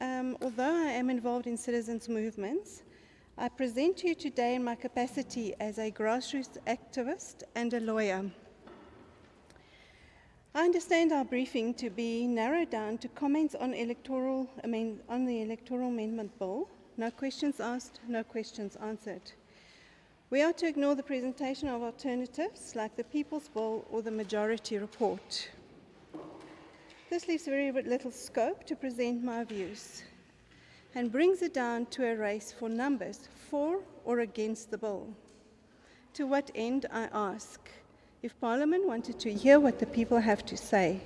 Although I am involved in citizens' movements, I present to you today in my capacity as a grassroots activist and a lawyer. I understand our briefing to be narrowed down to comments on the Electoral Amendment Bill. No questions asked, no questions answered. We are to ignore the presentation of alternatives like the People's Bill or the Majority Report. This leaves very little scope to present my views and brings it down to a race for numbers, for or against the bill. To what end, I ask, if Parliament wanted to hear what the people have to say,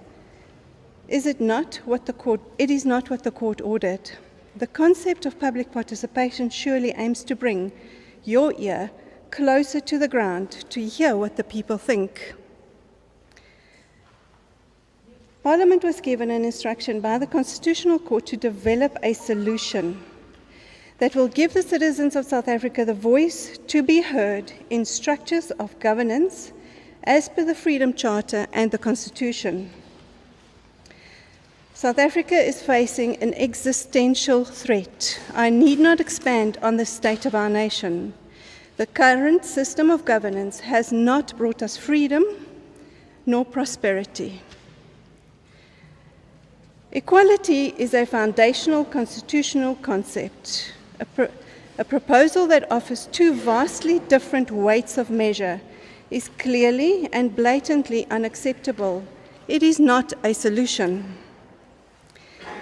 it is not what the court ordered. The concept of public participation surely aims to bring your ear closer to the ground to hear what the people think. Parliament was given an instruction by the Constitutional Court to develop a solution that will give the citizens of South Africa the voice to be heard in structures of governance as per the Freedom Charter and the Constitution. South Africa is facing an existential threat. I need not expand on the state of our nation. The current system of governance has not brought us freedom nor prosperity. Equality is a foundational constitutional concept, a proposal that offers two vastly different weights of measure is clearly and blatantly unacceptable. It is not a solution.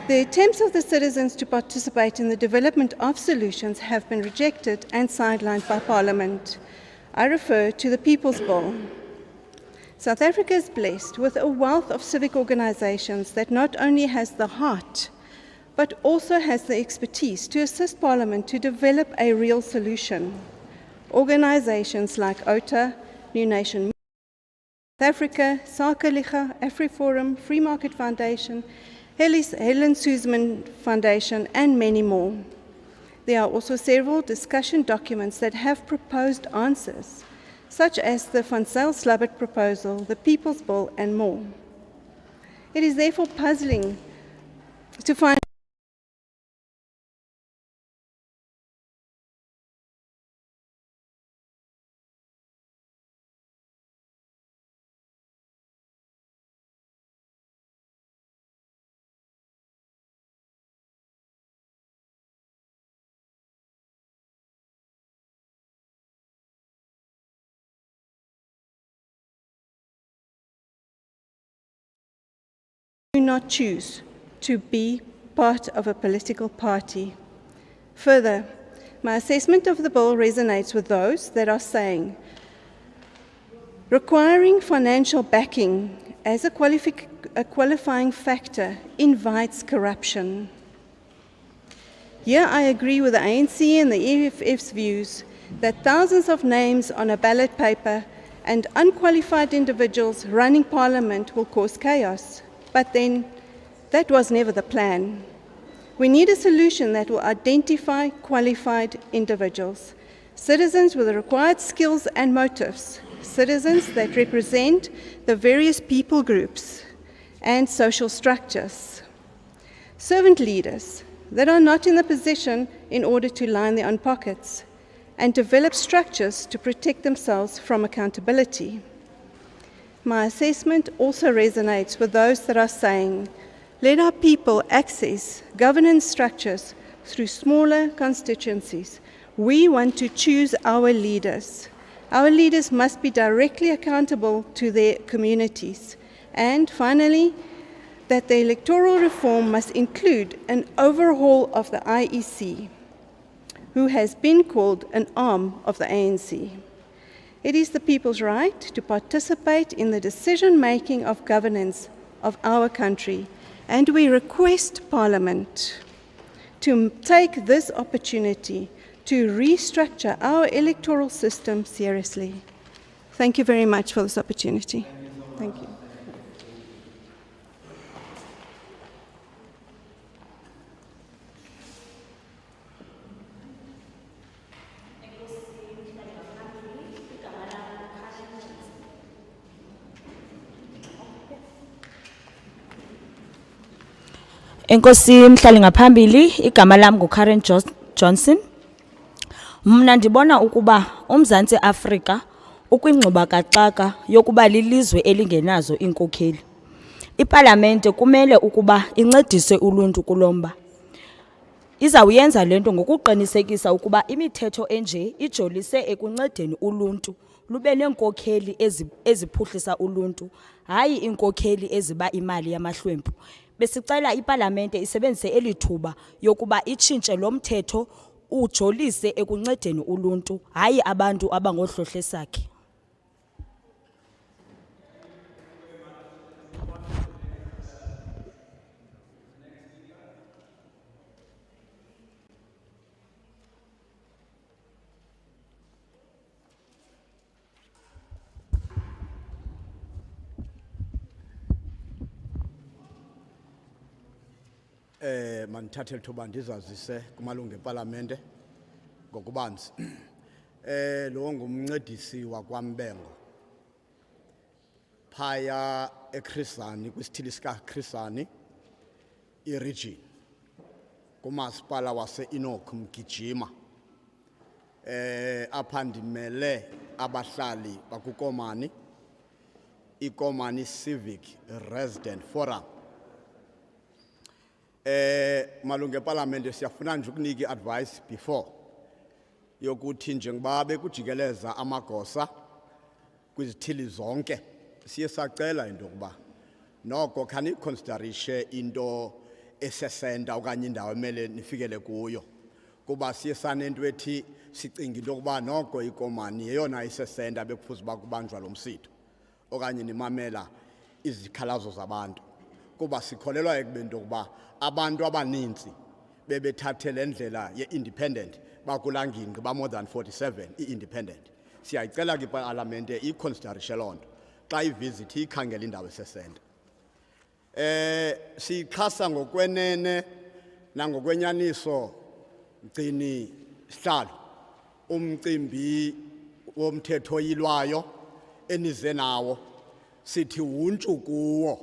The attempts of the citizens to participate in the development of solutions have been rejected and sidelined by Parliament. I refer to the People's Bill. South Africa is blessed with a wealth of civic organizations that not only has the heart, but also has the expertise to assist Parliament to develop a real solution. Organizations like OTA, New Nation, South Africa, Sakeliga, AfriForum, Free Market Foundation, Helen Suzman Foundation, and many more. There are also several discussion documents that have proposed answers, such as the Van Zyl-Slabbert proposal, the People's Bill, and more. It is therefore puzzling to find do not choose to be part of a political party. Further, my assessment of the bill resonates with those that are saying requiring financial backing as a qualifying factor invites corruption. Here I agree with the ANC and the EFF's views that thousands of names on a ballot paper and unqualified individuals running Parliament will cause chaos. But then, that was never the plan. We need a solution that will identify qualified individuals, citizens with the required skills and motives, citizens that represent the various people groups and social structures, servant leaders that are not in the position in order to line their own pockets, and develop structures to protect themselves from accountability. My assessment also resonates with those that are saying, let our people access governance structures through smaller constituencies. We want to choose our leaders. Our leaders must be directly accountable to their communities. And finally, that the electoral reform must include an overhaul of the IEC, who has been called an arm of the ANC. It is the people's right to participate in the decision-making of governance of our country, and we request Parliament to take this opportunity to restructure our electoral system seriously. Thank you very much for this opportunity. Thank you. Enkosi mhlali ngaphambili, igama lam nguKaren Johnson. Mna ndibona ukuba uMzantsi Afrika ukwingxuba kaxaka yokuba lilizwe elingenazo iinkokheli. Ipalamente kumele ukuba incedise uluntu kulomba. Izawuyenza le nto ngokuqinisekisa ukuba imithetho enje ijolise ekuncedeni uluntu lube neenkokheli eziphuhlisa uluntu, hayi iinkokheli eziba imali yamahlwempu. Besicela ipalamente isebenzise eli thuba yokuba itshintshe lo mthetho ujolise ekuncedeni uluntu, hayi abantu abangohlohlesakhe. Manithathe lithuba ndizazise kumalungu ePalamente ngokubanzi. Lo ngumncedisi wakwaMbengo phaya eChrisani, kwisithili sikaChrisani iregion, kumasipala wase-Enoch Mgijima. Apha ndimele abahlali bakuKomani, iKomani Civic Resident Forum. Malungu ePalamente siyafuna nje ukunika i-advice before yokuthi njengoba bekujikeleza amagosa kwizithili zonke, siye sacela into yokuba noko khaniconsiderishe into esesenta okanye indawo emele nifikele kuyo, kuba siye sanento ethi sicinga into yokuba noko iKomani yeyona isesenta bekufuze uba kubanjwa lo msitho okanye nimamela izikhalazo zabantu, kuba sikholelwa ekubeni into yokuba abantu abaninzi bebethathe le ndlela ye-independent bakulaa ngingqi ba-more than 47 i-independent. Siyayicela ke iPalamente iconsiderishe loo nto xa ivizithi ikhangela indawo esesenta. Siyixhasa ngokwenene nangokwenyaniso mgcini sihlalo umcimbi womthetho oyilwayo enize nawo, sithi wuntshu kuwo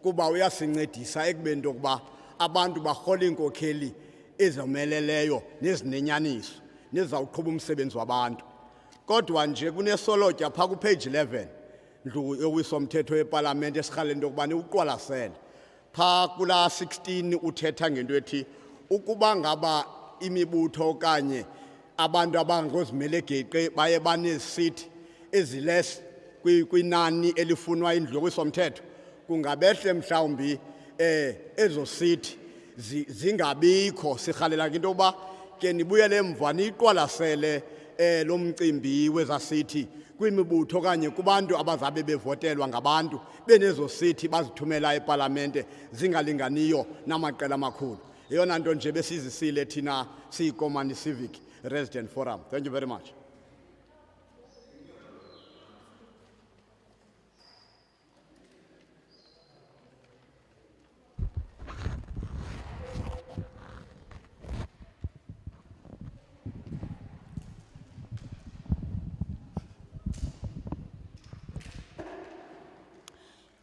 kuba uyasincedisa ekubeni into yokuba abantu barhola iinkokheli ezomeleleyo nezinenyaniso nezawuqhuba umsebenzi wabantu. Kodwa nje kunesolotya phaa kupage 11 ndlu yowiso-mthetho yePalamente esirhalela into yokuba niwuqwalasele. Phaa kulaa 16 uthetha ngento ethi ukuba ngaba imibutho okanye abantu abangozimele geqe baye banezisithi ezilesi kwinani elifunwa indlu yowiso-mthetho, kungabehle mhlawumbi ezo sithi zingabikho. Sirhalela ke into yokuba ke nibuyele emva niyiqwalasele lo mcimbi wezasithi kwimibutho okanye kubantu abazabe bevotelwa ngabantu benezo sithi bazithumela ePalamente zingalinganiyo namaqela amakhulu. Yeyona nto nje besizisile thina siyiKomani Civic Resident Forum. Thank you very much.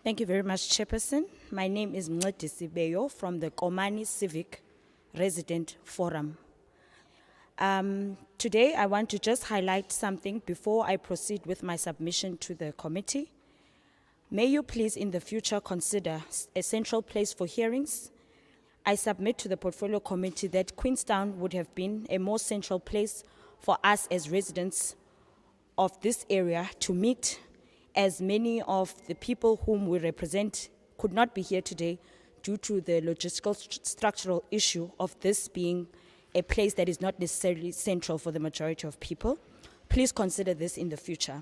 Thank you very much, Chairperson. My name is Mncedisi Beyo from the Komani Civic Resident Forum. Today, I want to just highlight something before I proceed with my submission to the committee. May you please in the future consider a central place for hearings. I submit to the Portfolio Committee that Queenstown would have been a more central place for us as residents of this area to meet, as many of the people whom we represent could not be here today due to the logistical structural issue of this being a place that is not necessarily central for the majority of people. Please consider this in the future.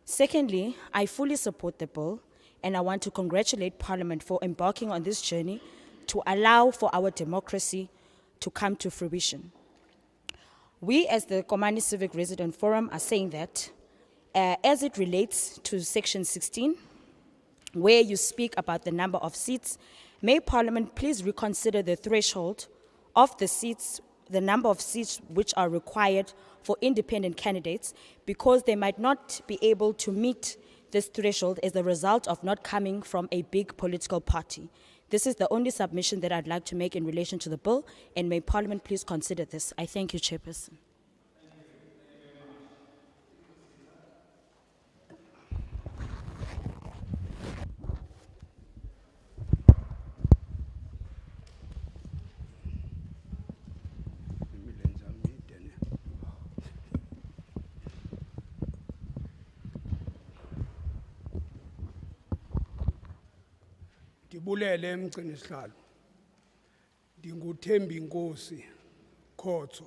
Secondly, I fully support the bill, and I want to congratulate Parliament for embarking on this journey to allow for our democracy to come to fruition. We, as the Komani Civic Resident Forum, are saying that as it relates to Section 16, where you speak about the number of seats, may Parliament please reconsider the threshold of the seats, the number of seats which are required for independent candidates, because they might not be able to meet this threshold as a result of not coming from a big political party. This is the only submission that I'd like to make in relation to the bill, and may Parliament please consider this. I thank you, Chairperson. Ndibulele emgcini sihlalo. NdinguThembi Nkosi Khotso.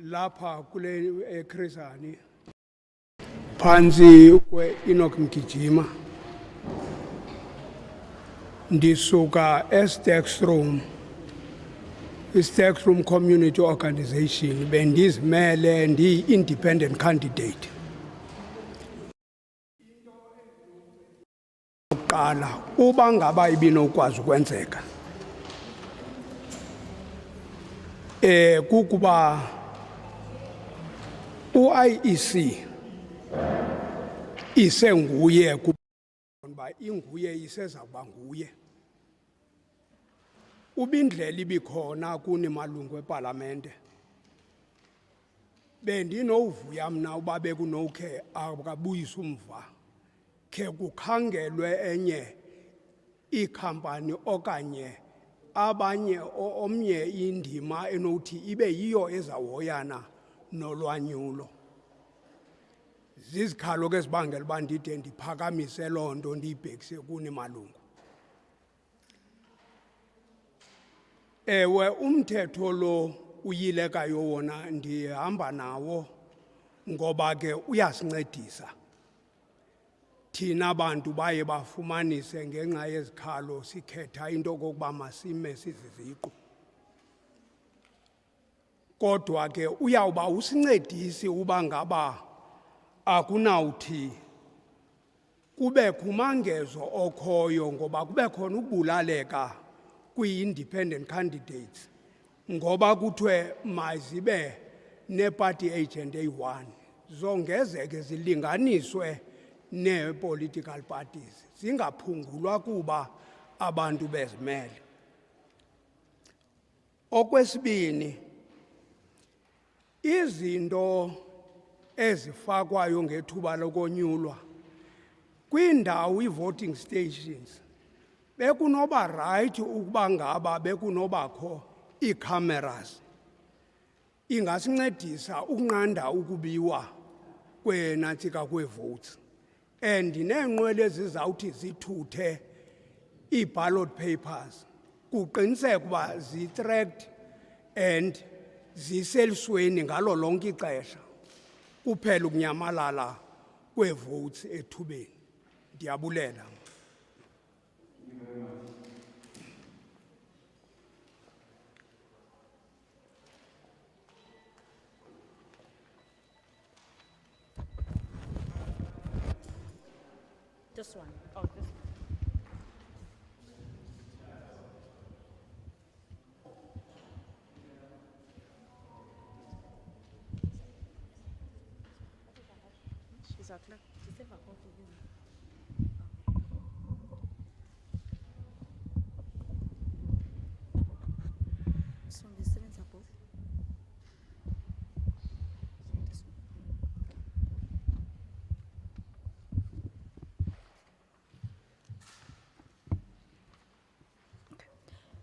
Lapha kule eKrisani phansi kweEnoch Mgijima. Ndisuka eStacksroom, iStacksroom Community Organization, bendizimele ndi-independent candidate. Qala uba ngaba ibinokwazi ukwenzeka kukuba uIEC isenguye kuba inguye isezawuba nguye ubindlela ibikhona kuni malungu eParlamente bendinovuya mna uba bekunokhe akabuyisa umva ke kukhangelwe enye ikhampani okanye abanye omnye indima enothi ibe yiyo ezawoyana nolwanyulo. Zizikhalo ke zibangela uba ndide ndiphakamise loo nto ndiyibhekise kuni malungu. Ewe umthetho lo uyilekayo wona ndihamba nawo ngoba ke uyasincedisa. Thina abantu baye bafumanise ngenxa yezikhalo sikhetha into kokuba masime siziziqu. Kodwa ke uyawuba usincedisi uba ngaba akunawuthi kube kumangezo okhoyo ngoba kube khona ukubulaleka kwi-independent candidates ngoba kuthiwe mazibe ne-party agent eyi-1 zongezeke zilinganiswe ne-political parties zingaphungulwa kuba abantu bezimele. Okwesibini, izinto ezifakwayo ngethuba lokonyulwa kwindawo i-voting stations bekunoba right ukuba ngaba bekunobakho ii-cameras ingasincedisa ukunqanda ukubiwa kwenantsika kweevotes. And neenqwele ezizawuthi zithuthe ii-ballot papers kuqiniseka uba zi-tracked and ziselusweni ngalo lonke ixesha kuphela ukunyamalala kweevotes ethubeni. Ndiyabulela. This one. Oh, this one. She's a clerk. She's a copy. So the students are both.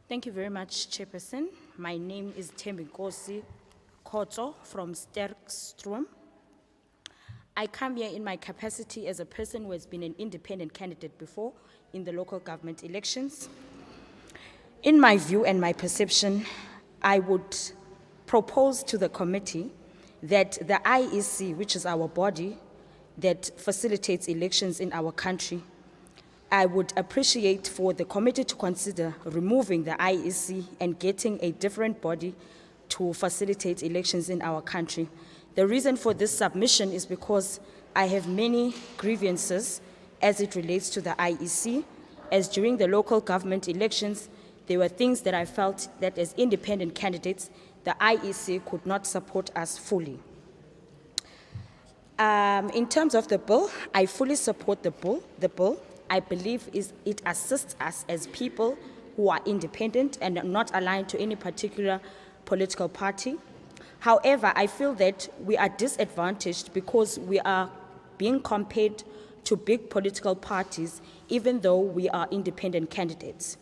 Thank you very much, Chairperson. My name is Thembi Nkosi Khotso from Sterkstrom. I come here in my capacity as a person who has been an independent candidate before in the local government elections. In my view and my perception, I would propose to the committee that the IEC, which is our body that facilitates elections in our country, I would appreciate for the committee to consider removing the IEC and getting a different body to facilitate elections in our country. The reason for this submission is because I have many grievances as it relates to the IEC, as during the local government elections, there were things that I felt that as independent candidates, the IEC could not support us fully. In terms of the bill, I fully support the bill. I believe it assists us as people who are independent and not aligned to any particular political party. However, I feel that we are disadvantaged because we are being compared to big political parties, even though we are independent candidates.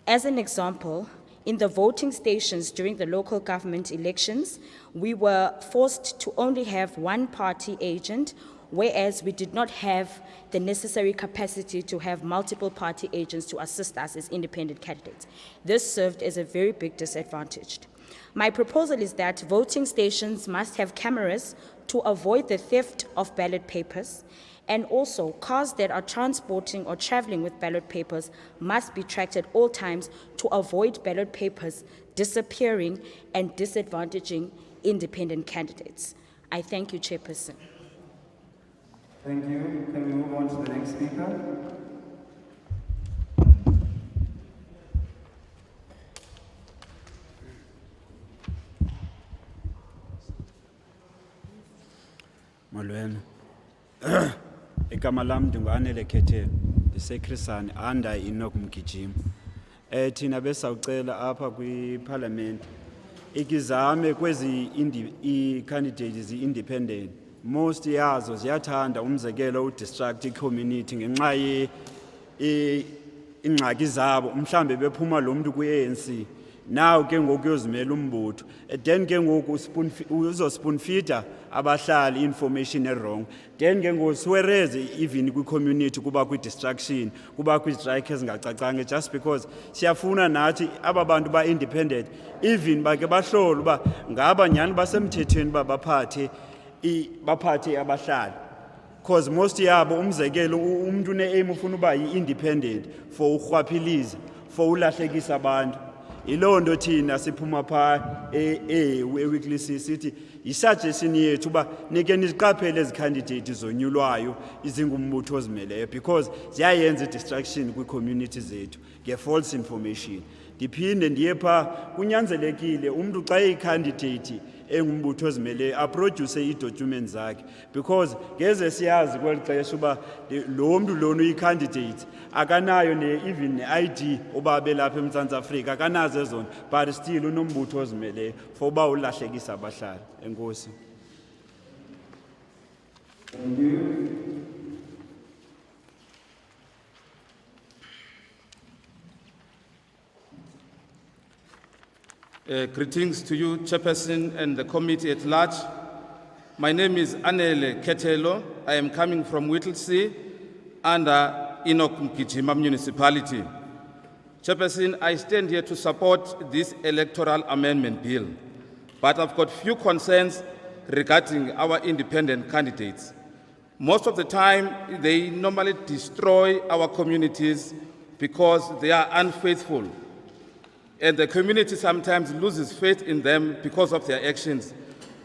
As an example, in the voting stations during the local government elections, we were forced to only have one party agent, whereas we did not have the necessary capacity to have multiple party agents to assist us as independent candidates. This served as a very big disadvantage. My proposal is that voting stations must have cameras to avoid the theft of ballot papers, and also cars that are transporting or traveling with ballot papers must be tracked at all times to avoid ballot papers disappearing and disadvantaging independent candidates. I thank you, Chairperson. Thank you. Can we move on to the next speaker? Molweni. Igama lam ndinguAnele Khethelo, ndiseKhrisani anda inokumgijima. Thina besawucela apha kwiParliament ikizame kwezi candidates independent. Most yazo ziyathanda umzekelo udistract icommunity ngenxa ingxaki zabo, mhlambe bephuma lo muntu ku-ANC. Now ke ngoku uyozimela umbutho, then ke ngoku uzospoon feeder abahlali information wrong, then ke ngoku siwereze even kwi-community kuba kwi-distraction, kuba kwi-strike ezingacacanga, just because siyafuna nathi aba bantu ba-independent even bake bahlole uba ngaba nyhani basemthethweni uba baphathe abahlali. Because most yabo umzekelo umuntu une-aim ufuna uba yi-independent for urhwaphiliza, for ulahlekisa abantu. Ilo nto thina siphuma phaa e-weekly sithi yi-suggestion yethu uba nike niziqaphele ezi candidates zonyulwayo izingumbutho ozimeleyo, because ziyayenza i-distraction kwii-community zethu nge-false information. Ndiphinde ndiye phaa, kunyanzelekile umntu xa eyi-candidate engumbutho ozimeleyo aproduce ii-documents zakhe, because ngeze siyazi kweli xesha uba lo mntu lona uyi-candidate akanayo even ne-ID uba abelapha eMzantsi Afrika, akanazo ezona, but still unombutho ozimeleyo for uba ulahlekisa abahlali. Enkosi. Thank you. Greetings to you, Chairperson, and the committee at large. My name is Anele Khethelo. I am coming from Whittlesea under Enoch Mgijima Municipality. Chairperson, I stand here to support this Electoral Amendment Bill, but I've got few concerns regarding our independent candidates. Most of the time, they normally destroy our communities because they are unfaithful. And the community sometimes loses faith in them because of their actions.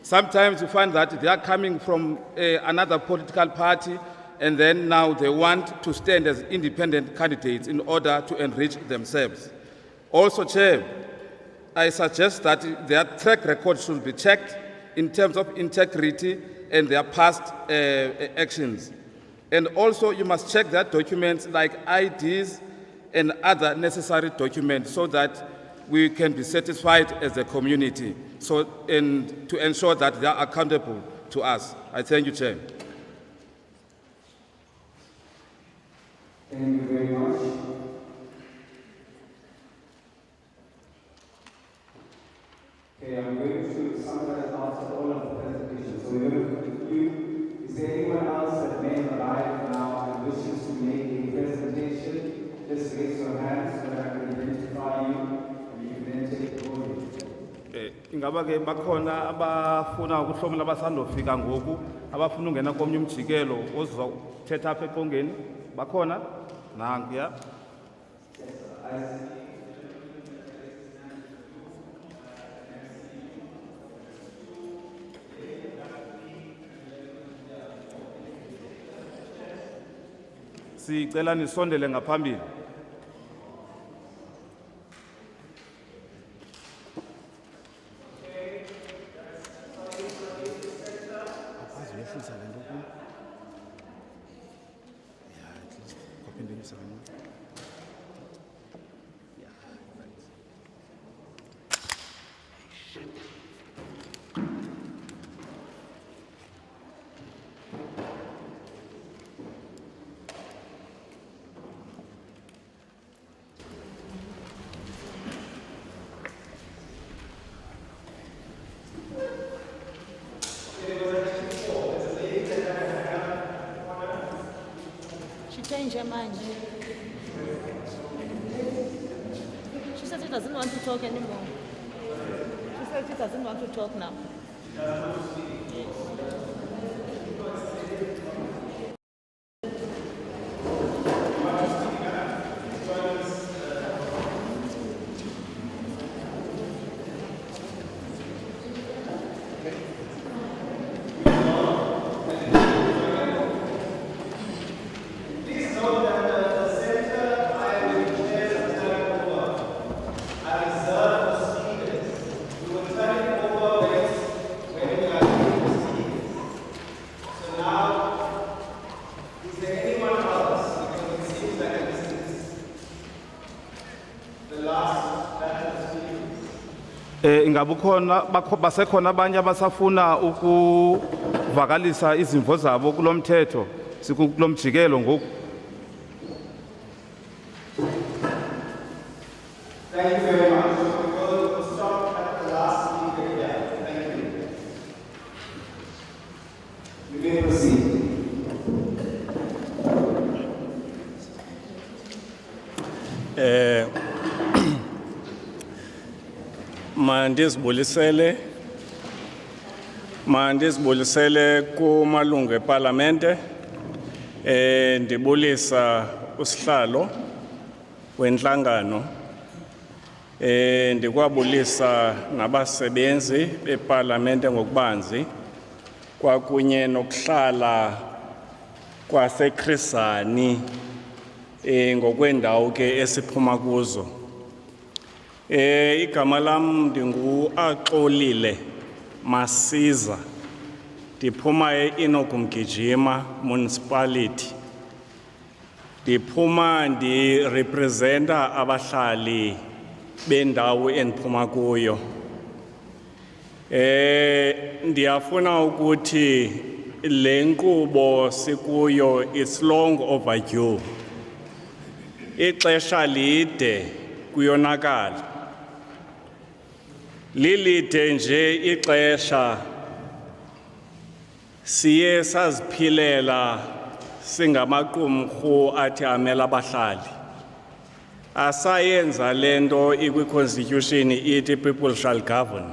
Sometimes you find that they are coming from another political party, and then now they want to stand as independent candidates in order to enrich themselves. Also, Chair, I suggest that their track record should be checked in terms of integrity and their past actions. And also, you must check their documents like IDs and other necessary documents so that we can be satisfied as a community, and to ensure that they are accountable to us. I thank you, Chair. Thank you very much. Okay, I'm going to summarize after all of the presentations. So we're going to conclude. Is there anyone else that may arrive now and wishes to make a presentation? Just raise your hand so that I can identify you. Ingaba ke bakhona abafuna ukuhlomela abasandofika ngoku abafuna ungena komnye umjikelo ozothetha apha eqongeni bakhona nankuya. Sicela nisondele ngaphambili. She changed her mind. She said she doesn't want to talk anymore. She said she doesn't want to talk now. Ingabukhona basekhona abanye abasafuna ukuvakalisa izimvo zabo kulomthetho sikulomjikelo ngoku. Thank you very much. We'll stop at the last speaker here. Thank you. You may proceed. Mandisibulisele kumalungu eParlamente ndibulisa usihlalo wenhlangano ndikwabulisa nabasebenzi beParlamente ngokubanzi kwakunye nokuhlala kwaseKrisani ngokwendawo ke esiphuma kuzo. Igama lam ndingu-Axolile Masiza, ndiphuma eInokumgijima Municipality. Ndiphuma ndirepresenta abahlali bendawo endiphuma kuyo. Ndiyafuna ukuthi le nkqubo sikuyo it's long overdue. Ixesha lide kuyonakala. Lilide nje ixesha siye saziphilela singamaqumrhu athi amela abahlali. Asayenza lento ikwi-constitution ithi people shall govern.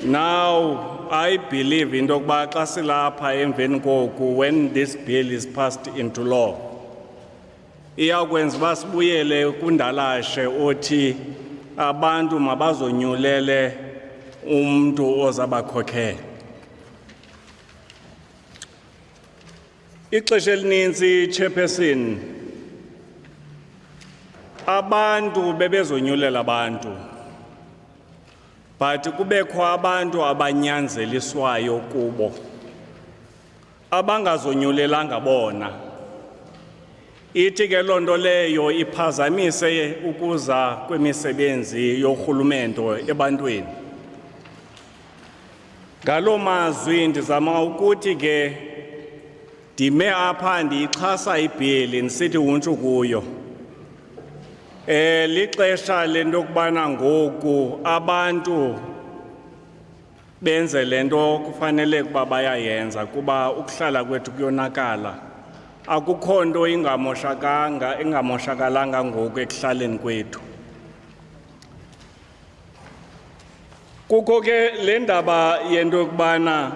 Now I believe into yokuba xa silapha emveni koku when this bill is passed into law iyakwenza uba sibuyele kundalashe othi abantu mabazonyulele umntu ozabakhokhela. Ixesha elininzi chairperson abantu bebezonyulela abantu but kubekho abantu abanyanzeliswayo kubo abangazonyulelanga bona. Ithi ke loo nto leyo iphazamise ukuza kwemisebenzi yorhulumento ebantwini. Ngaloo mazwi ndizama ukuthi ke ndime apha ndiyixhasa ibhili ndisithi untshu kuyo. Lixesha lento yokubana ngoku abantu benze lento kufanele ukuba bayayenza kuba ukuhlala kwethu kuyonakala. Akukho nto ingamoshakalanga ngoku ekuhlaleni kwethu. Kukho ke le ndaba yento yokubana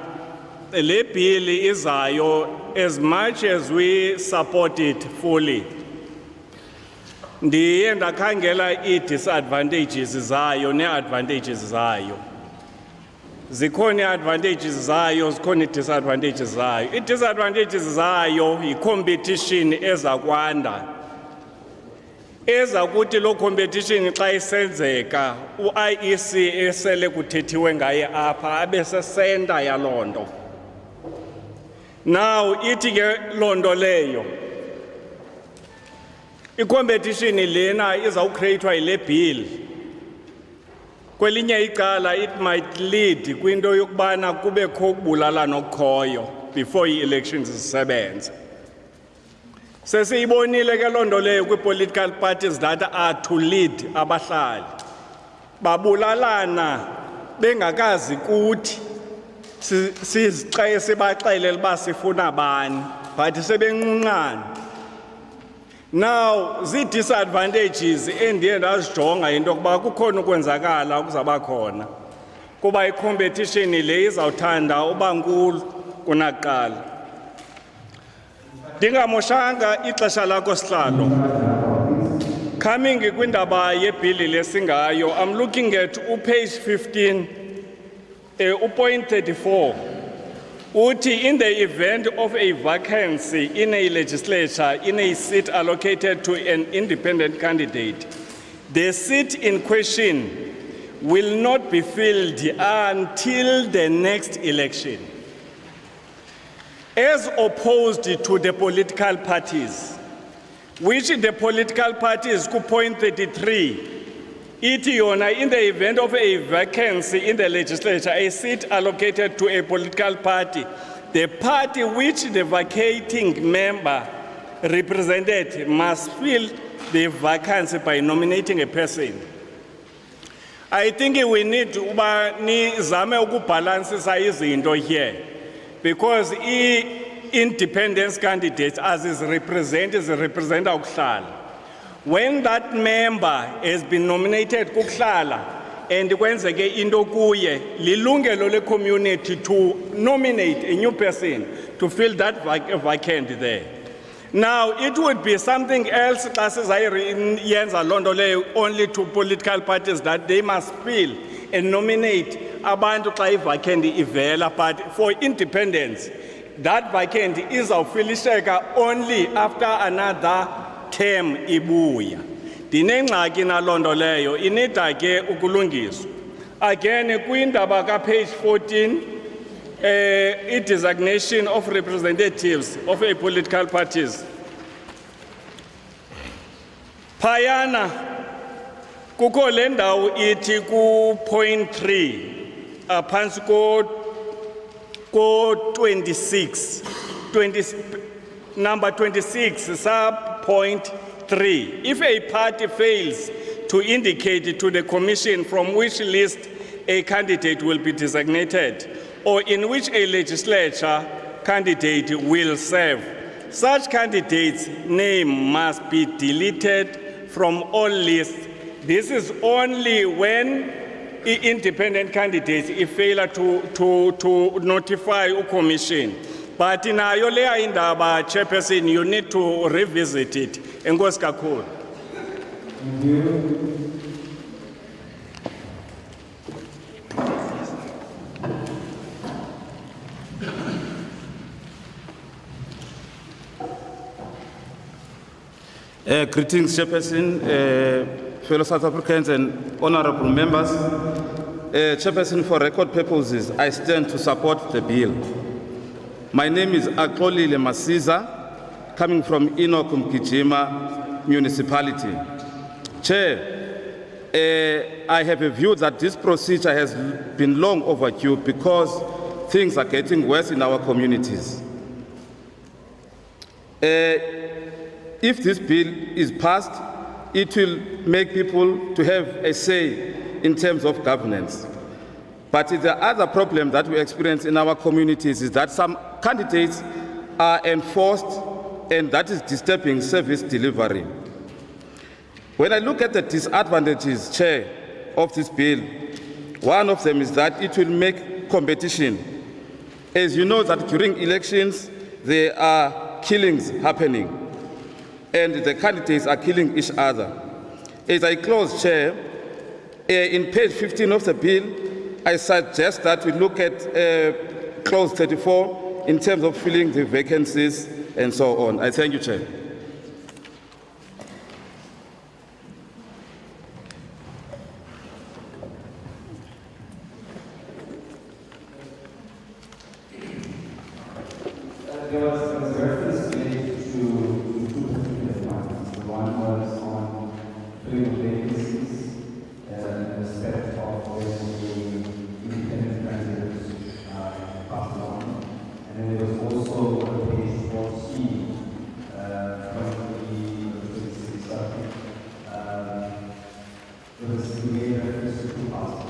le bhili izayo, as much as we support it fully, ndiye ndakhangela ii-disadvantages zayo nee-advantages zayo. Zikhona ii-advantages zayo, zikhona ii-disadvantages zayo. Ii-disadvantages zayo yi-competition eza kwanda. Eza kuthi loo competition xa isenzeka u-IEC esele kuthethiwe ngaye apha abe sesenta yaloo nto. Now ithi ke loo nto leyo I-competition lena izawucreatwa yile bill. Kwelinye icala it might lead kwinto yokubana kubekho ukubulalana okukhoyo before i-elections zisebenze. Sesiyibonile ke loo nto leyo kwi-political parties that are to lead abahlali. Babulalana bengakazi kuthi sibaxelele uba sifuna bani, but sebenqunqana. Now, zii-disadvantages endiye ndazijonga into yokuba kukhona ukwenzakala okuzawuba khona kuba i-competition le izawuthanda uba nkulu kunakuqala. Ndingamoshanga ixesha lakho sihlalo. Coming kwindaba yebhili lesingayo, I'm looking at page 15, point 34. Uti, in the event of a vacancy in a legislature in a seat allocated to an independent candidate, the seat in question will not be filled until the next election. As opposed to the political parties, which the political parties could point 33, Itiona, in the event of a vacancy in the legislature, a seat allocated to a political party, the party which the vacating member represented must fill the vacancy by nominating a person. I think we need to balance izinto here, because independence candidates, as is represent ukuhlala. When that member has been nominated kuhlala and kwenzeke into kuye, lilungelo le community to nominate a new person to fill that vacant there. Now, it would be something else only to political parties that they must fill and nominate abantu xa vacant ivela, but for independence, that vacant is officially only after another term ibuya. Dinengxaki naloo nto leyo inida ke ukulungiswa. Again, kwindaba ka page 14, designation of representatives of a political parties. Phayana kukho le ndawo ithi ku point 3 phantsi ko 26 number 26 sub point 3. If a party fails to indicate to the commission from which list a candidate will be designated or in which a legislature candidate will serve, such candidate's name must be deleted from all lists. This is only when independent candidates fail to notify a commission. But in Ayolea indaba, Chairperson, you need to revisit it. Enkosi kakhulu. Thank you. Greetings, Chairperson, fellow South Africans and honorable members. Chairperson, for record purposes, I stand to support the bill. My name is Akolile Masiza, coming from Mgijima municipality. Chair, I have a view that this procedure has been long overdue because things are getting worse in our communities. If this bill is passed, it will make people to have a say in terms of governance. But the other problem that we experience in our communities is that some candidates are enforced, and that is disturbing service delivery. When I look at the disadvantages, Chair, of this bill, one of them is that it will make competition. As you know that during elections, there are killings happening, and the candidates are killing each other. As I close, Chair, in page 15 of the bill, I suggest that we look at clause 34 in terms of filling the vacancies and so on. I thank you, Chair. There was reference made to two particular points. The one was because he made reference to two past.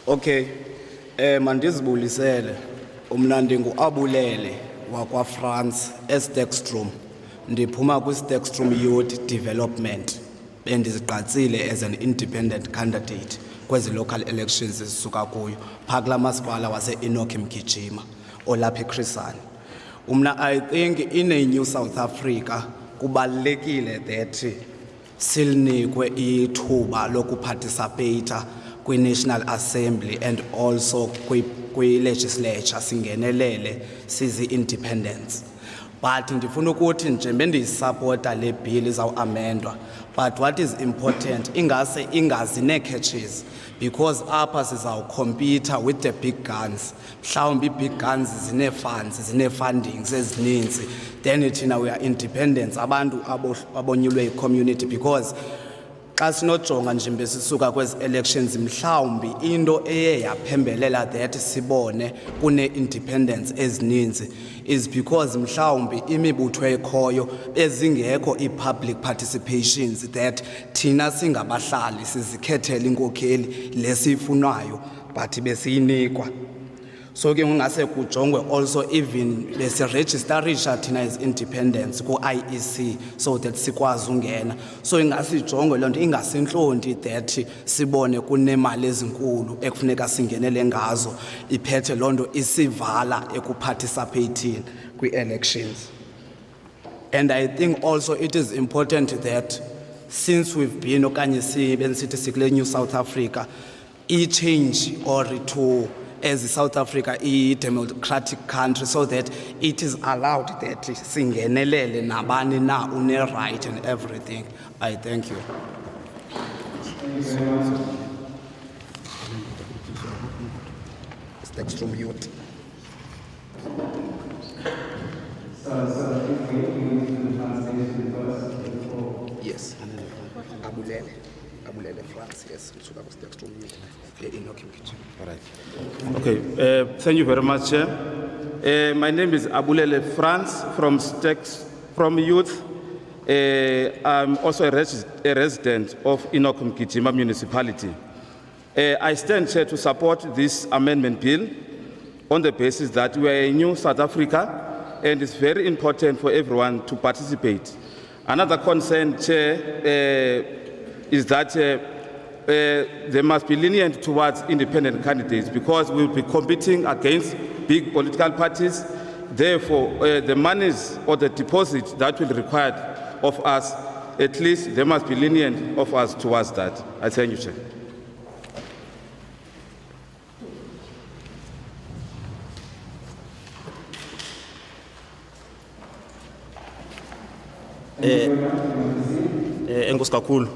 Okay, mandizibulisele. Umnandi nguAbulele wakwa France eStextrom. Ndiphuma kwiStextrom Youth Development. Bendiziqatsile as an independent candidate kwezi local elections ezisuka kuyo. Phakla masipala wase Enoch Mgijima olapha eChrisani. I think in a New South Africa kubalulekile that silnikwe ithuba lokuparticipate kwi-National Assembly and also kwi-legislature singenelele sizi-independence. But ndifuna ukuthi nje bendiyisupporta le bill izawuamendwa, but what is important ingase ingazi nee-catches, because apha sizawucompete with the big guns. Mhlawumbi big guns zine-funds, zine-fundings ezininzi, then thina we are independent abantu abonyulwe yi-community, because xa sinojonga nje besisuka kwezi elections mhlawumbi into eye yaphembelela that sibone kune-independence ezininzi is because mhlawumbi imibutho ekhoyo bezingekho i-public participations that thina singabahlali sizikhethele inkokheli lesiyifunayo but besiyinikwa. So ke ngase kujongwe also even besiregisterisha thina as independence ku-IEC so that sikwazi ungena. So ingase ijongwe loo nto ingasentlonti that sibone kunemali ezinkulu ekufuneka singenele ngazo iphethe loo nto isivala ekuparticipating kwi-elections. And I think also it is important that since we've been okanye benisithi sikule New South Africa, i-change or to as South Africa a democratic country, so that it is allowed that singenelele nabani na une right and everything. I thank you. Extreme youth. So I think we need to do the translation first before. Yes. Abulele France, yes. Extreme youth. All right. Okay. Thank you very much, Chair. My name is Abulele France from Youth. I'm also a resident of Enoch Mgijima municipality. I stand here to support this amendment bill on the basis that we are a new South Africa and it's very important for everyone to participate. Another concern, Chair, is that they must be lenient towards independent candidates because we will be competing against big political parties. Therefore, the monies or the deposits that will be required of us, at least they must be lenient of us towards that. I thank you, Chair. Enkosi kakhulu.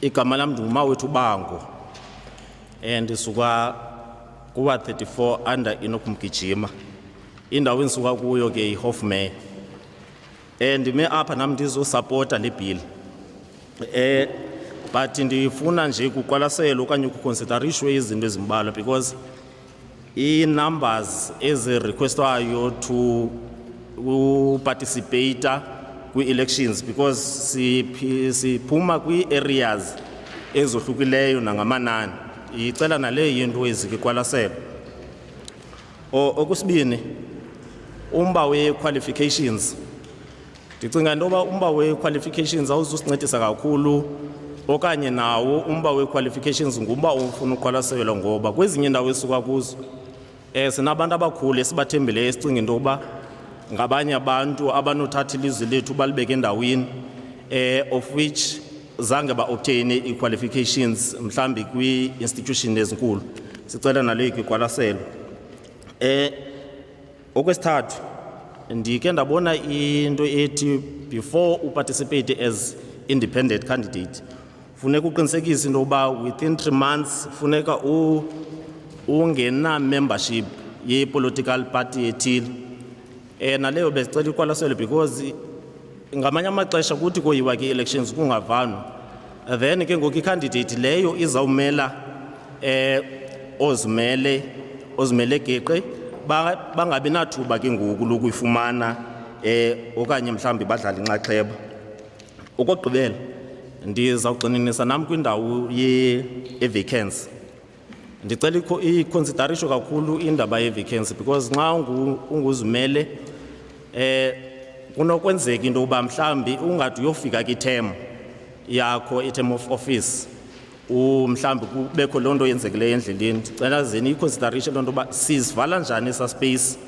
Igama lami ngumawethu Bango and isuka kuwa 34 under Enoch Mgijima. Indawo ensuka kuyo ke iHofmeyr. And me apha nami ndizosupporta le bill. But ndifuna nje kuqwalasela okanye ukuconsiderishwe izinto ezimbalwa because i-numbers ezi-requestwayo to participate kwi-elections because siphuma kwi-areas ezohlukileyo nangamanani. Icela nale yinto ezikiqwalasela. Okusibini, umba we-qualifications. Ndicinga into yoba umba we-qualifications awuzusincedisa kakhulu okanye nawo umba we-qualifications ngumba ofuna uqwalaselwa ngoba kwezinye indawo esuka kuzo sinabantu abakhulu esibathembileyo esicinga into yokuba ngabanye abantu abanothatha ilizwi lethu balibeke endaweni of which zange ba-obtaine i-qualifications mhlambi kwi-institution ezinkulu. Sicela naleyo iqwalaselwe. Okwesithathu, ndike ndabona into ethi before uparticipate as independent candidate funeka uqinisekise into yokuba within 3 months funeka ungena membership ye-political party ethile. Naleyo besicela iqwalaselwe because ngamanye amaxesha kuthi koyiwa ke-elections kungavanwa, then ke ngoku i-candidate leyo izawumela ozimele geqe bangabi nathuba ke ngoku lokuyifumana okanye mhlambi badlala inxaxheba. Okugqibela ndizawugxininisa nam kwindawo ye-vacancy. Ndicela i-consideration kakhulu indaba ye-vacancy because nxa unguzimele kunokwenzeka into yokuba mhlambi ungade uyofika kwi-term yakho, i-term of office, mhlambi kubekho loo nto yenzekileyo endleleni. Ndicela zeni i-consideration loo nto yoba sizivala njani esa space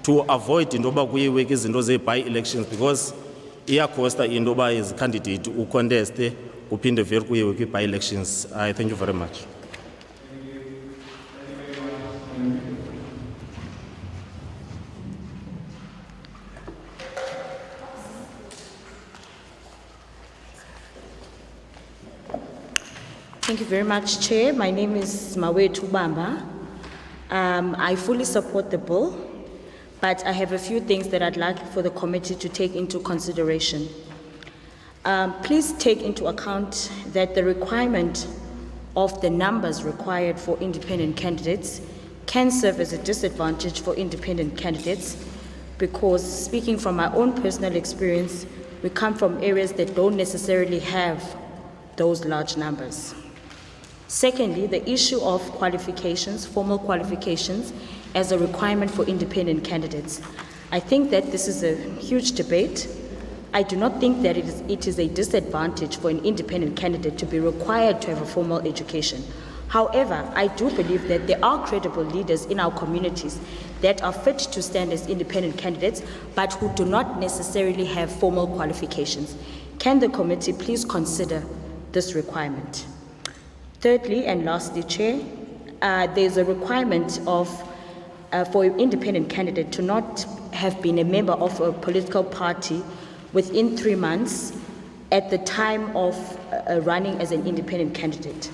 to avoid into yoba kuyiwe kwizinto zee-by-elections because iyakhosta into yoba izicandidate uconteste kuphinde vele kuyiwe kwi-by-elections. I thank you very much. Thank you very much, Chair. My name is Mawethu Bamba. I fully support the bill, but I have a few things that I'd like for the committee to take into consideration. Please take into account that the requirement of the numbers required for independent candidates can serve as a disadvantage for independent candidates because, speaking from my own personal experience, we come from areas that don't necessarily have those large numbers. Secondly, the issue of qualifications, formal qualifications, as a requirement for independent candidates. I think that this is a huge debate. I do not think that it is a disadvantage for an independent candidate to be required to have a formal education. However, I do believe that there are credible leaders in our communities that are fit to stand as independent candidates, but who do not necessarily have formal qualifications. Can the committee please consider this requirement? Thirdly, and lastly, Chair, there's a requirement for an independent candidate to not have been a member of a political party within 3 months at the time of running as an independent candidate.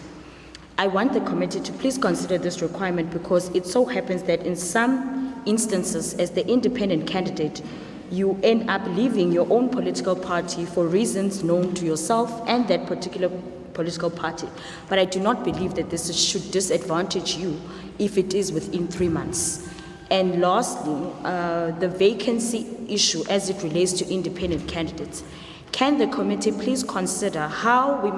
I want the committee to please consider this requirement because it so happens that in some instances, as the independent candidate, you end up leaving your own political party for reasons known to yourself and that particular political party. But I do not believe that this should disadvantage you if it is within 3 months. And lastly, the vacancy issue as it relates to independent candidates. Can the committee please consider how we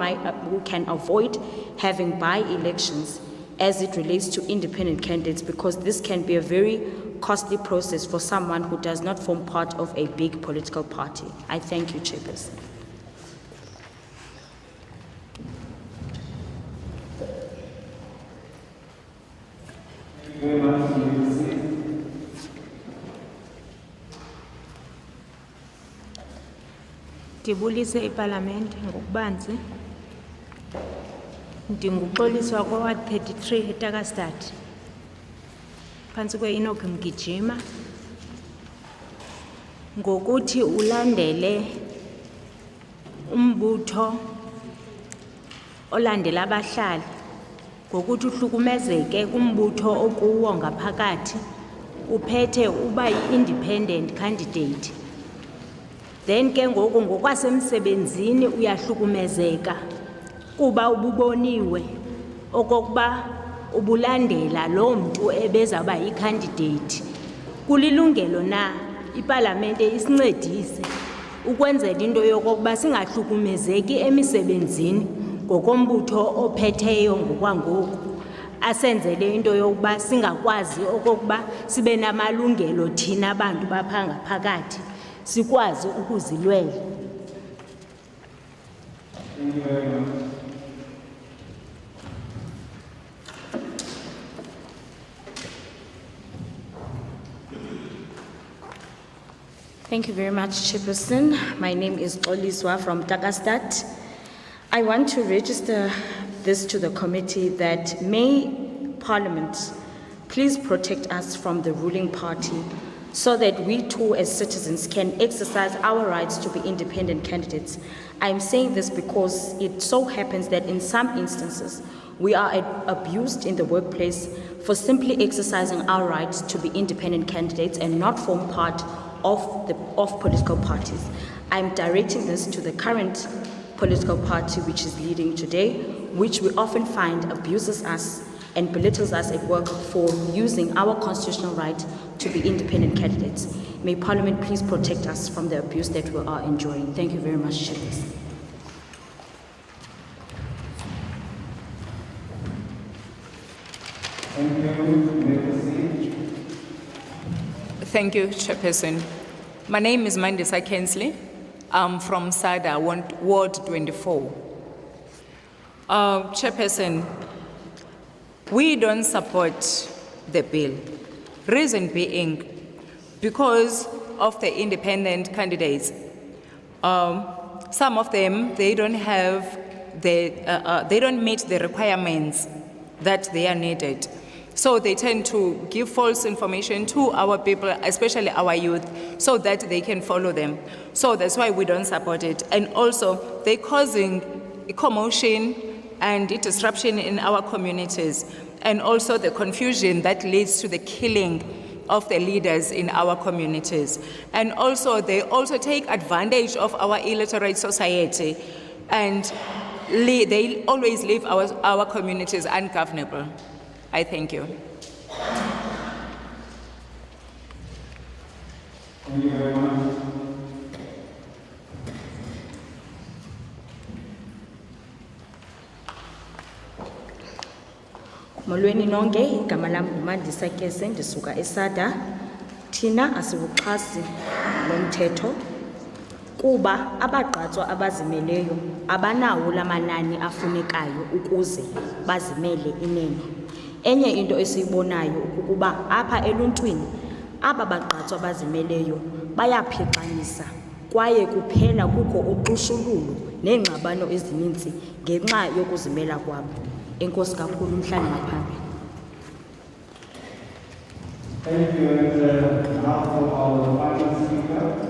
can avoid having by-elections as it relates to independent candidates, because this can be a very costly process for someone who does not form part of a big political party. I thank you, Chairperson. Thank you very much, Mr. Ndibulise iParliament ngokubanzi. Ndinguxoliswa kwa 33 eTakastad. Phantsi kweEnoch Mgijima. Ngokuthi ulandele umbutho olandela abahlali. Ngokuthi uhlukumezeke kumbutho okuwo ngaphakathi uphethe uba yi-independent candidate. Then ke ngoku ngokwasemsebenzini uyahlukumezeka kuba ububoniwe okokuba ubulandela lo mntu ebezaba yi-candidate. Kulilungelo na iParliamente isincedise ukwenzela into yokokuba singahlukumezeki emisebenzini ngokombutho ophetheyo ngokwangoku, asenzele into yokuba singakwazi okokuba sibe namalungelo thina abantu bapha ngaphakathi sikwazi ukuzilwela. Thank you very much. Thank you very much, Chairperson. My name is Oliswa from Takastad. I want to register this to the committee that may Parliament please protect us from the ruling party so that we too as citizens can exercise our rights to be independent candidates. I'm saying this because it so happens that in some instances we are abused in the workplace for simply exercising our rights to be independent candidates and not form part of political parties. I'm directing this to the current political party which is leading today, which we often find abuses us and belittles us at work for using our constitutional right to be independent candidates. May Parliament please protect us from the abuse that we are enjoying. Thank you very much, Chairperson. Thank you. May I proceed? Thank you, Chairperson. My name is Mandisa Kensley. I'm from SADA, Ward 24. Chairperson, we don't support the bill. Reason being, because of the independent candidates. Some of them, they don't meet the requirements that they are needed. So they tend to give false information to our people, especially our youth, so that they can follow them. So that's why we don't support it. And also, they're causing a commotion and a disruption in our communities, and also the confusion that leads to the killing of the leaders in our communities. And also, they also take advantage of our illiterate society, and they always leave our communities ungovernable. I thank you. Thank you very much. Molweni nonke, igama lam nguMandisa Kese, ndisuka eSADA. Thina asiwuxhasi lo mthetho kuba abagqatswa abazimeleyo abanawo lamanani afunekayo ukuze bazimele inene. Enye into esiyibonayo ukuba apha eluntwini aba bagqatswa abazimeleyo bayaphixanisa kwaye kuphela kukho uqushululo neengxabano ezininzi ngenxa yokuzimela kwabo. Enkosi kakhulu, mhlali ngaphambili. Thank you, and now for our final speaker.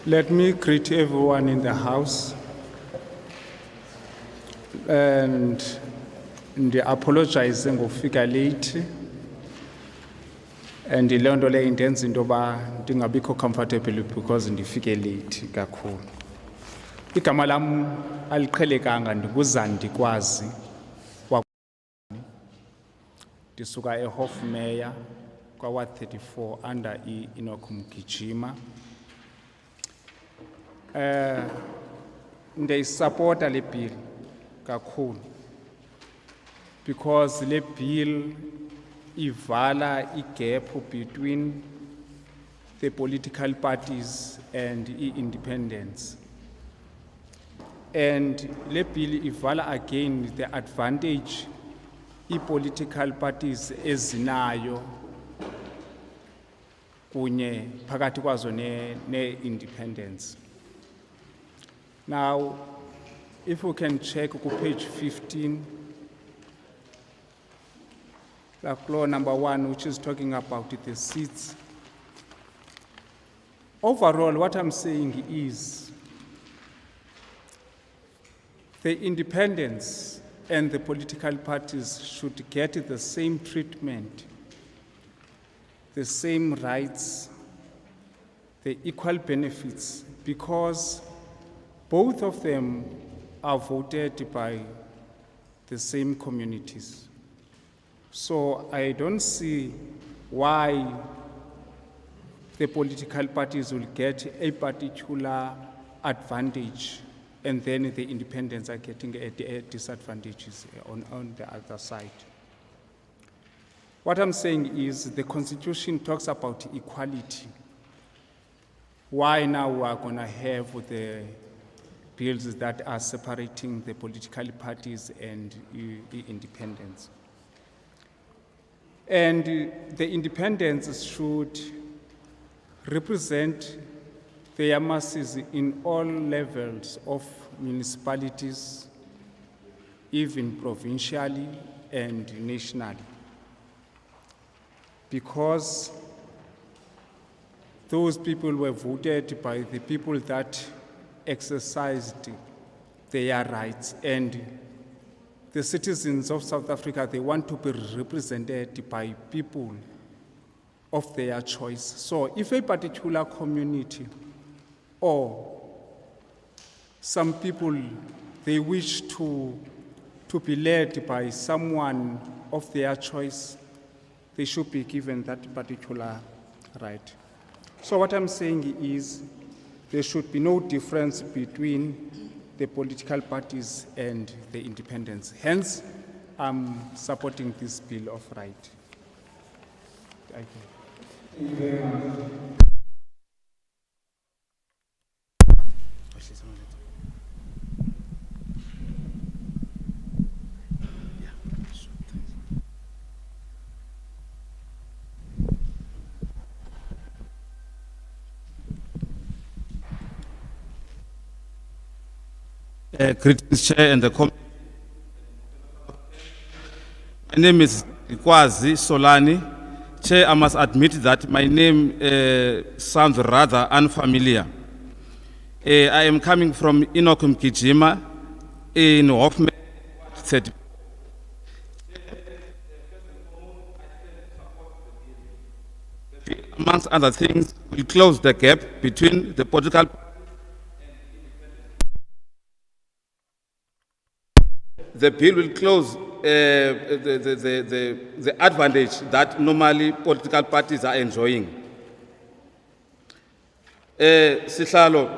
Let me greet everyone in the House and apologize ngofika late, and le nto le intenza into yoba ndingabikho comfortable because ndifike late kakhulu. Igama lam aliqhelekanga, ndinguzandi kwazi ndisuka eHofmeyer kwaWard 34 under Enoch Mgijima. Ndiyisupporta le bill kakhulu because le bill ivala igap between the political parties and independents, and le bill ivala again the advantage political parties ezinayo kunye phakathi kwazo ne-independence. Now, if we can check to page 15, like law number 1, which is talking about the seats. Overall, what I'm saying is the independents and the political parties should get the same treatment, the same rights, the equal benefits, because both of them are voted by the same communities. So I don't see why the political parties will get a particular advantage and then the independents are getting a disadvantage on the other side. What I'm saying is the Constitution talks about equality. Why now we are going to have the bills that are separating the political parties and the independents? And the independents should represent their masses in all levels of municipalities, even provincially and nationally, because those people were voted by the people that exercised their rights, and the citizens of South Africa, they want to be represented by people of their choice. So if a particular community or some people, they wish to be led by someone of their choice, they should be given that particular right. So what I'm saying is there should be no difference between the political parties and the independents. Hence, I'm supporting this Bill of Right. Thank you. Thank you very much. Greetings, Chair and the committee. My name is Ikwazi Solani. Chair, I must admit that my name sounds rather unfamiliar. I am coming from Mkijima in Hoffman. Amongst other things, will close the gap between the political the bill will close the advantage that normally political parties are enjoying. Sihlalo,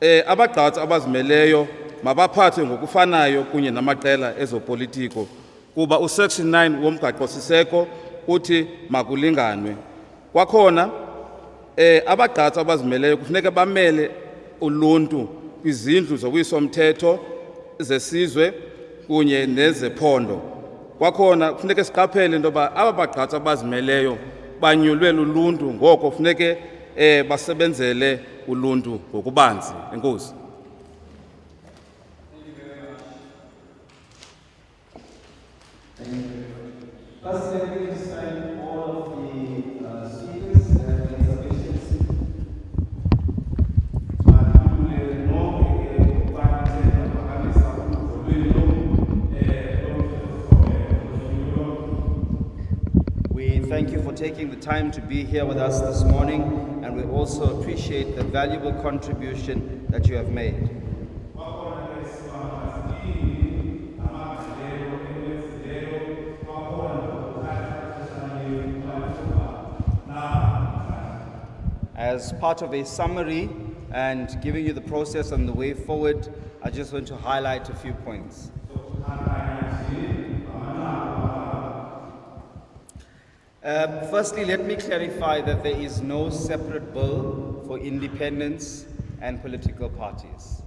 abagqatsi abazimeleyo mabaphathwe ngokufanayo kunye namaqela ezopolitiko kuba usection 9 womgaqo siseko uthi makulinganwe. Kwakhona abagqatsi abazimeleyo kufuneka bamele uluntu kwizindlu zokuyisomthetho zesizwe kunye nezephondo. Kwakhona kufuneka siqaphele into yoba aba bagqatsi abazimeleyo banyulwe luluntu, ngoko kufuneke basebenzele uluntu ngokubanzi. Enkosi. First, let me just thank all of the speakers and their submissions. We thank you for taking the time to be here with us this morning, and we also appreciate the valuable contribution that you have made. As part of a summary and giving you the process and the way forward, I just want to highlight a few points. Firstly, let me clarify that there is no separate bill for independents and political parties.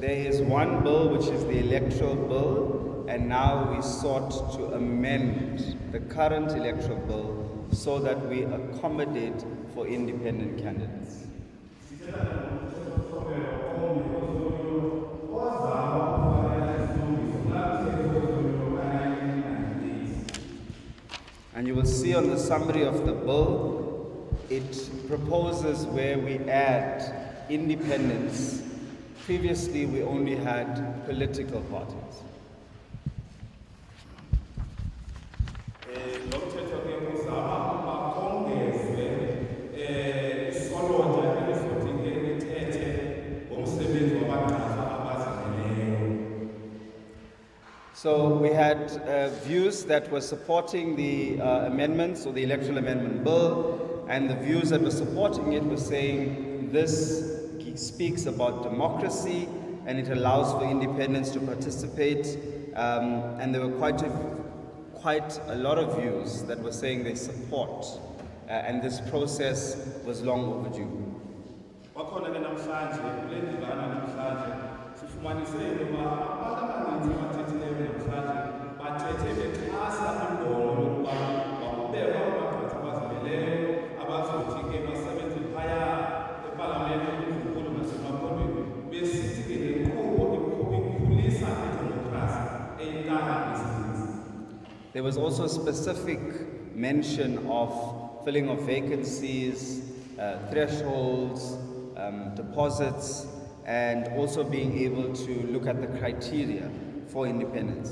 There is one bill, which is the Electoral Bill, and now we sought to amend the current Electoral Bill so that we accommodate for independent candidates. And you will see on the summary of the bill, it proposes where we add independents. Previously, we only had political parties. So we had views that were supporting the amendments or the Electoral Amendment Bill, and the views that were supporting it were saying this speaks about democracy and it allows for independents to participate, and there were quite a lot of views that were saying they support, and this process was long overdue. was also specific mention of filling of vacancies, thresholds, deposits, and also being able to look at the criteria for independence.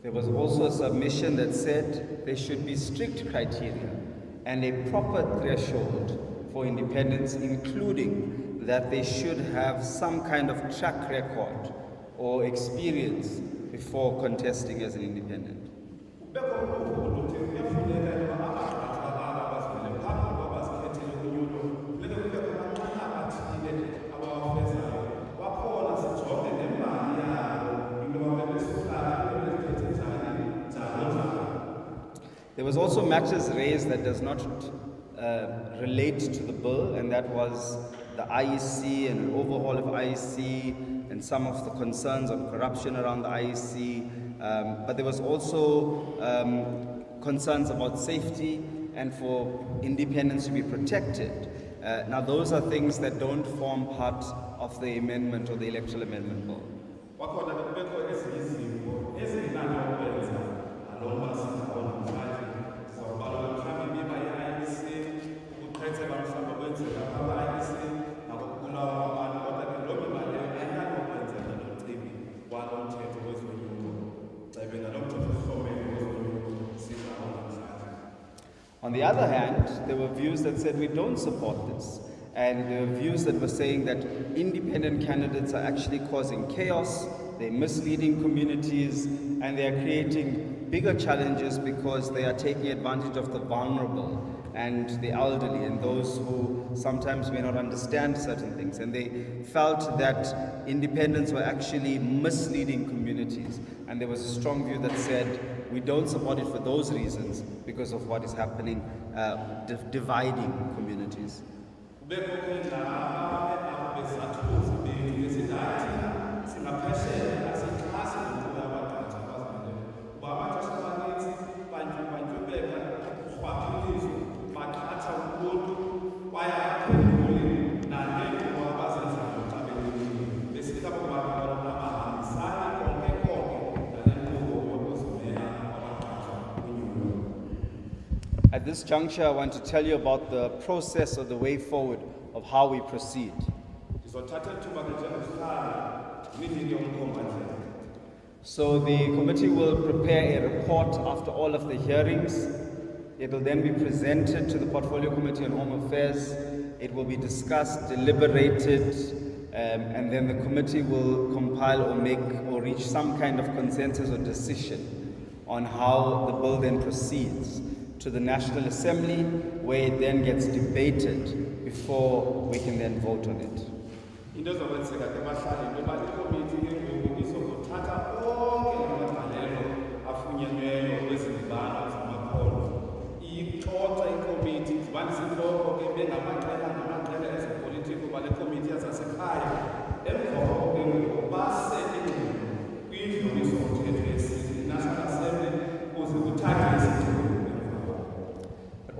There was also a submission that said there should be strict criteria and a proper threshold for independence, including that they should have some kind of track record or experience before contesting as an independent. There was also matters raised that does not relate to the bill, and that was the IEC and an overhaul of IEC and some of the concerns on corruption around the IEC. But there was also concerns about safety and for independence to be protected. Now those are things that don't form part of the amendment or the Electoral Amendment Bill. On the other hand, there were views that said we don't support this. And there were views that were saying that independent candidates are actually causing chaos, they're misleading communities, and they are creating bigger challenges because they are taking advantage of the vulnerable and the elderly and those who sometimes may not understand certain things. And they felt that independents were actually misleading communities. And there was a strong view that said we don't support it for those reasons because of what is happening, dividing communities. At this juncture, I want to tell you about the process or the way forward of how we proceed. So the committee will prepare a report after all of the hearings. It will then be presented to the Portfolio Committee on Home Affairs. It will be discussed, deliberated, and then the committee will compile or make or reach some kind of consensus or decision on how the bill then proceeds to the National Assembly, where it then gets debated before we can then vote on it.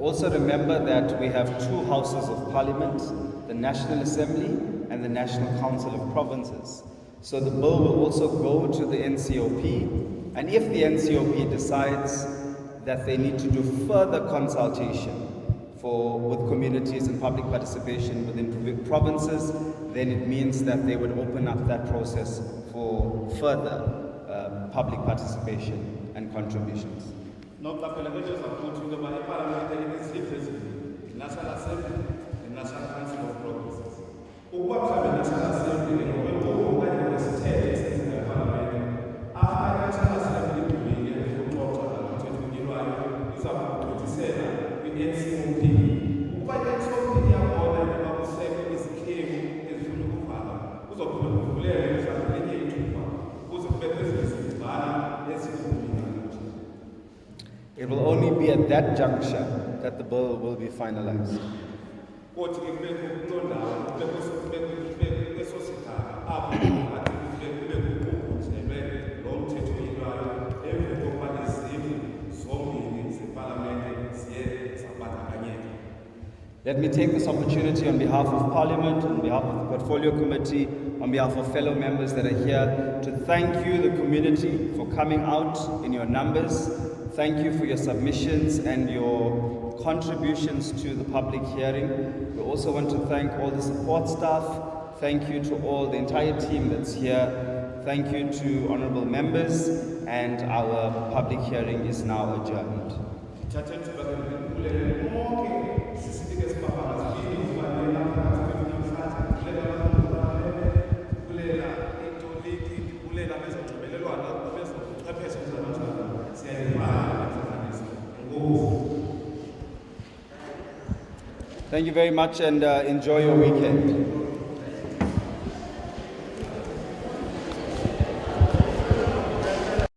Also remember that we have two houses of parliament, the National Assembly and the National Council of Provinces. So the bill will also go to the NCOP, and if the NCOP decides that they need to do further consultation with communities and public participation within provinces, then it means that they would open up that process for further public participation and contributions. National Assembly and National Council of Provinces. National Assembly it will only be at that juncture that the bill will be finalized. kothi ke kubekho kuloo ndawo kubekho kweso sigaba apho kungathi kube kukhunjelwe lo mthetho oyilwayo emva kokuba izindlu zombini zepalamente ziye zabandakanyeka. Let me take this opportunity on behalf of Parliament, on behalf of the Portfolio Committee, on behalf of fellow members that are here, to thank you, the community, for coming out in your numbers. Thank you for your submissions and your contributions to the public hearing. We also want to thank all the support staff. Thank you to all the entire team that's here. Thank you to honorable members, and our public hearing is now adjourned. Thank you very much, and enjoy your weekend.